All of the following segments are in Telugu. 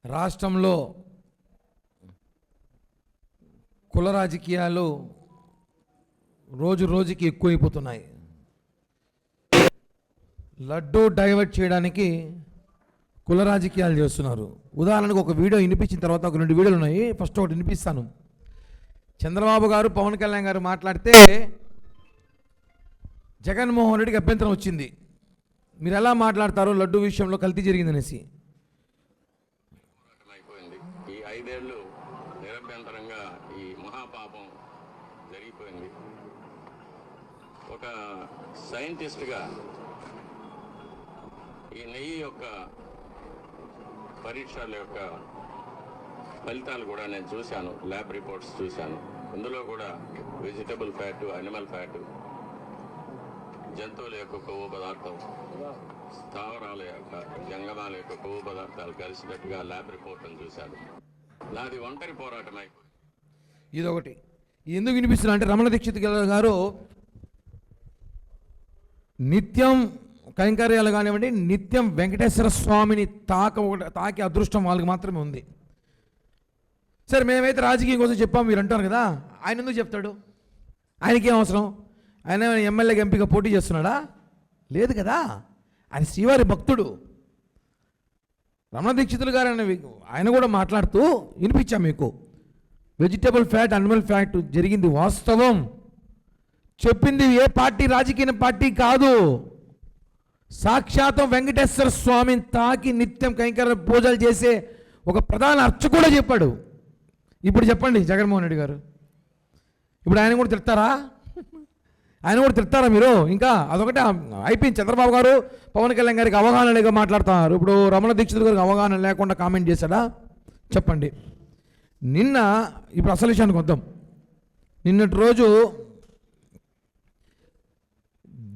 రాష్ట్రంలో కుల రాజకీయాలు రోజు రోజుకి ఎక్కువైపోతున్నాయి. లడ్డూ డైవర్ట్ చేయడానికి కుల రాజకీయాలు చేస్తున్నారు. ఉదాహరణకు ఒక వీడియో వినిపించిన తర్వాత ఒక 2 వీడియోలు ఉన్నాయి. ఫస్ట్ ఒకటి వినిపిస్తాను. చంద్రబాబు గారు పవన్ కళ్యాణ్ గారు మాట్లాడితే జగన్మోహన్ రెడ్డికి అభ్యంతరం వచ్చింది. మీరు ఎలా మాట్లాడతారో లడ్డూ విషయంలో కల్తీ జరిగిందనేసి. ఈ 5 ఏళ్ళు నిరభ్యంతరంగా ఈ మహాపాపం జరిగిపోయింది. ఒక సైంటిస్ట్గా ఈ నెయ్యి యొక్క పరీక్షల యొక్క ఫలితాలు కూడా నేను చూశాను, ల్యాబ్ రిపోర్ట్స్ చూశాను. ఇందులో కూడా వెజిటబుల్ ఫ్యాటు, అనిమల్ ఫ్యాటు, జంతువుల యొక్క కొవ్వు పదార్థం, స్థావరాల యొక్క జంగమాల యొక్క కొవ్వు పదార్థాలు కలిసినట్టుగా ల్యాబ్ రిపోర్ట్ను చూశాను. నాది ఒంటరి పోరాటం అయిపోయింది. ఇదొకటి ఎందుకు వినిపిస్తున్నా అంటే రమణ దీక్షిత్ గారు నిత్యం కైంకర్యాలు కానివ్వండి, నిత్యం వెంకటేశ్వర స్వామిని తాకి అదృష్టం వాళ్ళకి మాత్రమే ఉంది. సరే మేమైతే రాజకీయం కోసం చెప్పాము మీరు అంటారు కదా, ఆయన ఎందుకు చెప్తాడు? ఆయనకేం అవసరం? ఆయన ఎమ్మెల్యేగా ఎంపీగా పోటీ చేస్తున్నాడా? లేదు కదా. ఆయన శ్రీవారి భక్తుడు. రమణ దీక్షితులు గారు ఆయన కూడా మాట్లాడుతూ వినిపించాం మీకు. వెజిటబుల్ ఫ్యాట్, అనిమల్ ఫ్యాట్ జరిగింది వాస్తవం. చెప్పింది ఏ పార్టీ, రాజకీయ పార్టీ కాదు. సాక్షాత్తం వెంకటేశ్వర స్వామిని తాకి నిత్యం కైంకర్య పూజలు చేసే ఒక ప్రధాన అర్చకుడు చెప్పాడు. ఇప్పుడు చెప్పండి జగన్మోహన్ రెడ్డి గారు, ఇప్పుడు ఆయన కూడా తిడతారా? ఆయన కూడా తిడతారా మీరు? ఇంకా అదొకటి అయిపోయింది. చంద్రబాబు గారు పవన్ కళ్యాణ్ గారికి అవగాహన లేక మాట్లాడుతున్నారు. ఇప్పుడు రమణ దీక్షితులు గారికి అవగాహన లేకుండా కామెంట్ చేశాడా? చెప్పండి. నిన్న ఇప్పుడు అసలు విషయానికి వద్దాం. నిన్నటి రోజు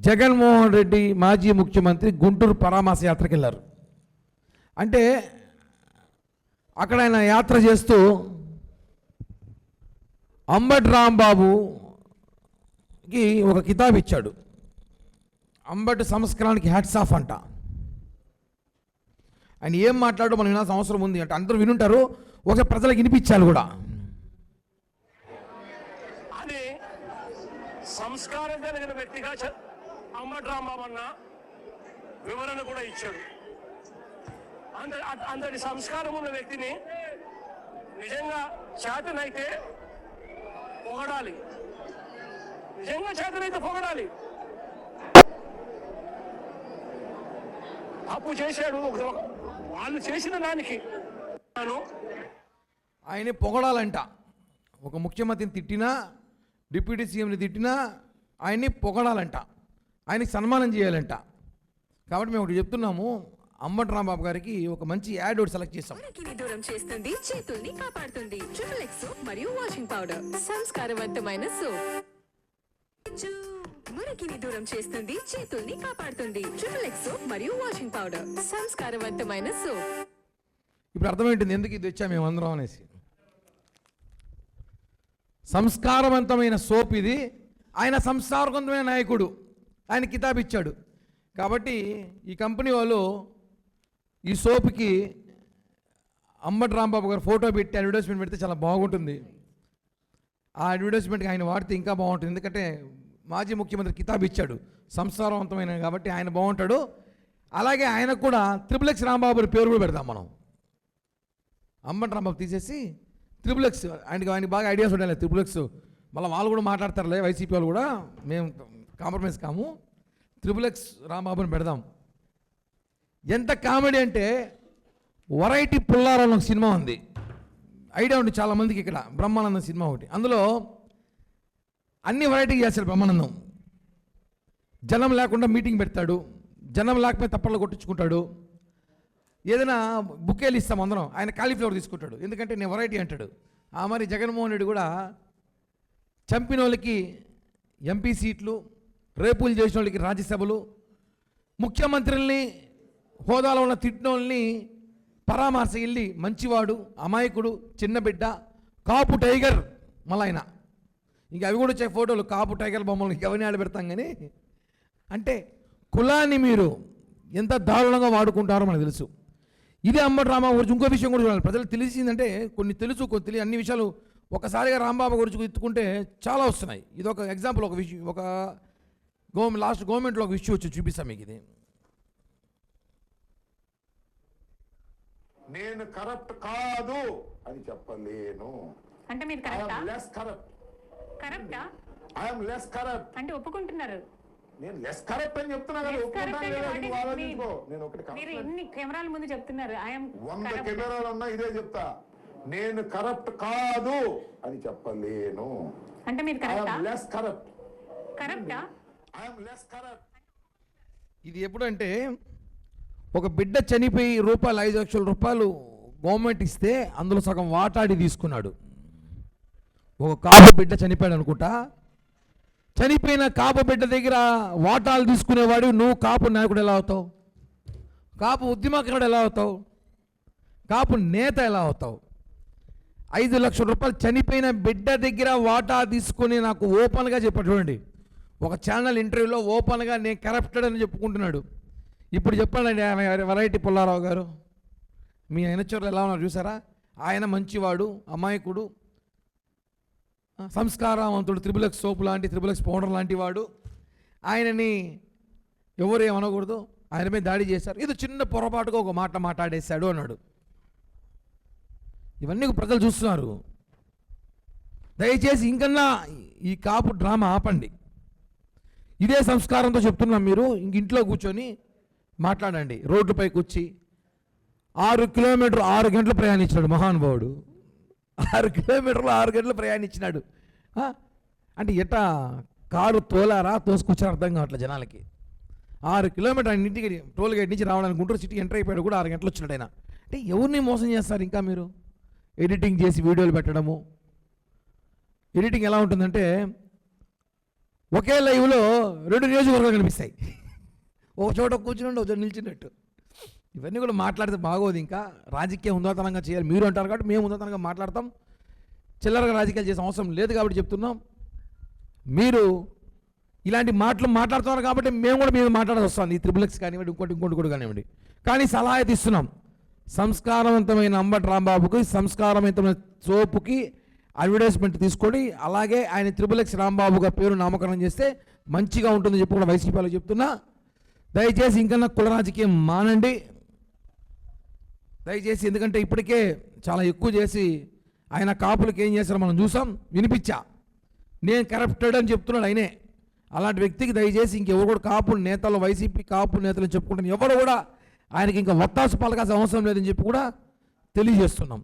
జగన్మోహన్ రెడ్డి మాజీ ముఖ్యమంత్రి గుంటూరు పరామర్శ యాత్రకి వెళ్ళారు. అంటే అక్కడ ఆయన యాత్ర చేస్తూ అంబటి రాంబాబుకి ఒక కితాబ్ ఇచ్చాడు. అంబటి సంస్కరణకి హ్యాట్స్ ఆఫ్ అంట. ఆయన ఏం మాట్లాడో మనం వినాల్సిన అవసరం ఉంది అంటే అందరూ వినుంటారు. ఒకసారి ప్రజలకు వినిపించాలి కూడా. అది సంస్కారం కలిగిన వ్యక్తిగా అంబటి రాంబాబు అన్న వివరణ కూడా ఇచ్చాడు. అంతటి సంస్కారం ఉన్న వ్యక్తిని నిజంగా చేతనైతే పొగడాలి, నిజంగా చేతనైతే పొగడాలి. తప్పు చేశాడు, వాళ్ళు చేసిన దానికి ఆయన్ని పొగడాలంట. ఒక ముఖ్యమంత్రిని తిట్టినా, డిప్యూటీ సీఎంని తిట్టినా ఆయన్ని పొగడాలంట, ఆయనకి సన్మానం చేయాలంట. కాబట్టి మేము ఒకటి చెప్తున్నాము, అంబటి రాంబాబు గారికి ఒక మంచి యాడ్ ఒకటి సెలెక్ట్ చేస్తాం. దూరం చేస్తుంది, చేతుల్ని కాపాడుతుంది. ట్రిపుల్ ఎక్స్ సోప్ మరియు వాషింగ్ పౌడర్ సంస్కారవంతమైన సోప్. మురికిని దూరం చేస్తుంది, చేతుల్ని కాపాడుతుంది. ట్రిపుల్ ఎక్స్ సోప్ మరియు వాషింగ్ పౌడర్ సంస్కారవంతమైన సోప్. ఇప్పుడు అర్థమైంటుంది ఎందుకు ఇది వచ్చా మేము అందరం అనేసి. సంస్కారవంతమైన సోప్ ఇది. ఆయన సంస్కారవంతమైన నాయకుడు, ఆయన కితాబ్ ఇచ్చాడు. కాబట్టి ఈ కంపెనీ వాళ్ళు ఈ సోప్కి అంబటి రాంబాబు గారు ఫోటో పెట్టి అడ్వర్టైజ్మెంట్ పెడితే చాలా బాగుంటుంది. ఆ అడ్వర్టైజ్మెంట్కి ఆయన వాడితే ఇంకా బాగుంటుంది. ఎందుకంటే మాజీ ముఖ్యమంత్రి కితాబ్ ఇచ్చాడు, సంస్కారవంతమైన కాబట్టి ఆయన బాగుంటాడు. అలాగే ఆయనకు కూడా ట్రిపుల్ ఎక్స్ రాంబాబు పేరు కూడా పెడదాం మనం. అంబటి రాంబాబు తీసేసి ట్రిపుల్ ఎక్స్, ఆయనకి బాగా ఐడియాస్ ఉండాలి. ట్రిపుల్ ఎక్స్ మళ్ళీ వాళ్ళు కూడా మాట్లాడతారులే, వైసీపీ వాళ్ళు కూడా, మేము కాంప్రమైజ్ కాము. ట్రిపుల్ ఎక్స్ రాంబాబుని పెడదాం. ఎంత కామెడీ అంటే వెరైటీ పుల్లారావు ఒక సినిమా ఉంది, ఐడియా ఉంది చాలామందికి. ఇక్కడ బ్రహ్మానందం సినిమా ఒకటి, అందులో అన్ని వెరైటీ చేస్తాడు బ్రహ్మానందం. జనం లేకుండా మీటింగ్ పెడతాడు, జనం లేకపోతే తప్పల్లో కొట్టించుకుంటాడు. ఏదైనా బుకేలు ఇస్తాం అందరం, ఆయన కాలీఫ్లవర్ తీసుకుంటాడు, ఎందుకంటే నేను వెరైటీ అంటాడు. ఆ మరి జగన్మోహన్ రెడ్డి కూడా చంపిన వాళ్ళకి ఎంపీ సీట్లు, రేపులు చేసిన వాళ్ళకి రాజ్యసభలు, ముఖ్యమంత్రుల్ని హోదాలో ఉన్న తిట్టిన వాళ్ళని పరామర్శ వెళ్ళి మంచివాడు, అమాయకుడు, చిన్న బిడ్డ, కాపు టైగర్. మళ్ళీ ఆయన ఇంక అవి కూడా వచ్చే ఫోటోలు, కాపు టైగర్ బొమ్మలు ఎవరిని ఆడబెడతాం. కానీ అంటే కులాన్ని మీరు ఎంత దారుణంగా వాడుకుంటారో మనకు తెలుసు. ఇదే అంబటి రాంబాబు గురించి ఇంకో విషయం కూడా చూడాలి. ప్రజలకు తెలిసిందంటే కొన్ని తెలుసు, కొన్ని తెలియని అన్ని విషయాలు ఒకసారిగా రాంబాబు గురించి ఎత్తుకుంటే చాలా వస్తున్నాయి. ఇది ఒక ఎగ్జాంపుల్, ఒక విషయం, ఒక లాస్ట్ గవర్నమెంట్లో ఒక విషయం వచ్చి చూపిస్తాం మీకు. ఇది నేను కరప్ట్ కాదు అని చెప్పలేను. అంటే మీరు I కరెక్టా? am less corrupt. కరెక్టా? I am less corrupt. అంటే ఒప్పుకుంటున్నారు. నేను లెస్ కరప్ట్ అని చెప్తున్నా కదా, Less ఒప్పుకుంటాను corrupt లేదా అంటే నువ్వు what is ఆలోచించుకో. నేను ఒకటి మీరు corrupt. ఎన్ని కెమెరాల ముందు చెప్తున్నారు ఐఎమ్ 100 కెమెరాలు ఉన్నా ఇదే చెప్తా, నేను కరప్ట్ కాదు అని చెప్పలేను. అంటే మీరు I కరెక్టా? am less corrupt. కరెక్టా? I am less corrupt. ఇది ఎప్పుడంటే ఒక బిడ్డ చనిపోయి రూపాయలు 5 లక్షల రూపాయలు గవర్నమెంట్ ఇస్తే అందులో సగం వాటాడి తీసుకున్నాడు. ఒక కాపు బిడ్డ చనిపోయాడు అనుకుంటా, చనిపోయిన కాపు బిడ్డ దగ్గర వాటాలు తీసుకునేవాడు నువ్వు కాపు నాయకుడు ఎలా అవుతావు? కాపు ఉద్యమకారుడు ఎలా అవుతావు? కాపు నేత ఎలా అవుతావు? 5 లక్షల రూపాయలు చనిపోయిన బిడ్డ దగ్గర వాటా తీసుకొని నాకు ఓపెన్గా చెప్పాడు. చూడండి, ఒక ఛానల్ ఇంటర్వ్యూలో ఓపెన్గా నేను కరప్టెడ్ అని చెప్పుకుంటున్నాడు. ఇప్పుడు చెప్పండి వెరైటీ పుల్లారావు గారు, మీ అనుచరులు ఎలా ఉన్నారు చూసారా? ఆయన మంచివాడు, అమాయకుడు, సంస్కారవంతుడు, త్రిబుల్ ఎక్స్ సోపు లాంటి, త్రిబుల్ ఎక్స్ పౌడర్ లాంటి వాడు. ఆయనని ఎవరు ఏమనకూడదు, ఆయన మీద దాడి చేశారు, ఇది చిన్న పొరపాటుగా ఒక మాట మాట్లాడేశాడు అన్నాడు. ఇవన్నీ ప్రజలు చూస్తున్నారు. దయచేసి ఇంకన్నా ఈ కాపు డ్రామా ఆపండి. ఇదే సంస్కారంతో చెప్తున్నాం, మీరు ఇంట్లో కూర్చొని మాట్లాడండి. రోడ్డుపైకి వచ్చి 6 కిలోమీటర్లు 6 గంటలు ప్రయాణించినాడు మహానుభావుడు. 6 కిలోమీటర్లు 6 గంటలు ప్రయాణించినాడు. అంటే ఎట్టా కారు తోలారా తోసుకొచ్చారు అర్థం కావట్లేదు జనాలకి. 6 కిలోమీటర్ ఆయన ఇంటికి టోల్ గేట్ నుంచి రావడానికి గుంటూరు సిటీ ఎంటర్ అయిపోయాడు కూడా 6 గంటలు వచ్చినాడు ఆయన. అంటే ఎవరిని మోసం చేస్తారు ఇంకా మీరు? ఎడిటింగ్ చేసి వీడియోలు పెట్టడము. ఎడిటింగ్ ఎలా ఉంటుందంటే ఒకే లైవ్లో 2 నియోజకవర్గాలు కనిపిస్తాయి. ఒక చోట కూర్చుని ఒక చోట నిల్చున్నట్టు. ఇవన్నీ కూడా మాట్లాడితే బాగోదు. ఇంకా రాజకీయ హుందాతనంగా చేయాలి మీరు అంటారు కాబట్టి మేము హుందాతనంగా మాట్లాడతాం. చిల్లరగా రాజకీయాలు చేసే అవసరం లేదు కాబట్టి చెప్తున్నాం. మీరు ఇలాంటి మాటలు మాట్లాడుతున్నారు కాబట్టి మేము కూడా మీద మాట్లాడాల్సి వస్తుంది. ఈ త్రిబుల్ ఎక్స్ కానివ్వండి, ఇంకోటి కూడా కానివ్వండి. కానీ సలహా అయితే ఇస్తున్నాం. సంస్కారవంతమైన అంబటి రాంబాబుకి, సంస్కారవంతమైన సోపుకి అడ్వర్టైజ్మెంట్ తీసుకొని అలాగే ఆయన త్రిబుల్ ఎక్స్ రాంబాబుగా పేరు నామకరణం చేస్తే మంచిగా ఉంటుందని చెప్పి కూడా వైసీపీలో చెప్తున్నా. దయచేసి ఇంకన్నా కుల రాజకీయం మానండి దయచేసి. ఎందుకంటే ఇప్పటికే చాలా ఎక్కువ చేసి ఆయన కాపులకు ఏం చేశారో మనం చూసాం, వినిపించా. నేను కరప్టెడ్ అని చెప్తున్నాడు ఆయనే. అలాంటి వ్యక్తికి దయచేసి ఇంకెవరు కూడా కాపు నేతలు, వైసీపీ కాపు నేతలు చెప్పుకుంటాను ఎవరు కూడా ఆయనకి ఇంకా వత్తాసు పలకాల్సిన అవసరం లేదని చెప్పి కూడా తెలియజేస్తున్నాం.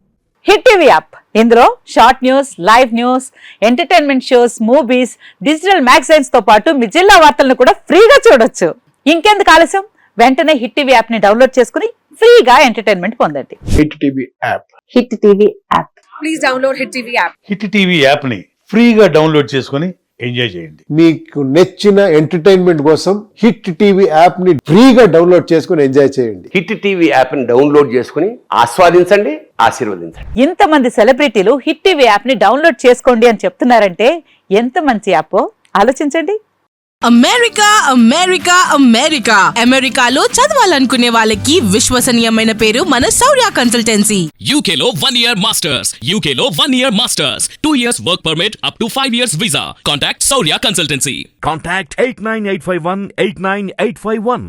హిట్ టీవీ యాప్, ఇందులో short news, live news, entertainment shows, movies, digital magazines తో పాటు మీ జిల్లా వార్తలను కూడా ఫ్రీగా చూడొచ్చు. ఇంకెందుకు ఆలస్యం, వెంటనే హిట్ టీవీ యాప్ ని డౌన్లోడ్ చేసుకుని ఫ్రీగా ఎంటర్టైన్మెంట్ పొందండి. Hit TV app. Hit TV app. Please download hit TV app. Hit TV app ని ఫ్రీగా డౌన్లోడ్ చేసుకుని ఎంజాయ్ చేయండి. మీకు నచ్చిన ఎంటర్టైన్మెంట్ కోసం హిట్ టీవీ యాప్ ని ఫ్రీగా డౌన్లోడ్ చేసుకుని ఎంజాయ్ చేయండి. హిట్ టీవీ యాప్ ని డౌన్లోడ్ చేసుకుని ఆస్వాదించండి, ఆశీర్వదించండి. ఇంతమంది సెలబ్రిటీలు హిట్ టీవీ యాప్ ని డౌన్లోడ్ చేసుకోండి అని చెప్తున్నారంటే ఎంత మంచి యాప్ ఆలోచించండి. అమెరికా అమెరికా అమెరికా అమెరికాలో చదవాలనుకునే వాళ్ళకి విశ్వసనీయమైన పేరు మన శౌర్య కన్సల్టెన్సీ. UK లో 1 year masters, UK లో 1 year masters, 2 years work permit up to 5 years visa. Contact Saurya Consultancy. Contact 89851 89851.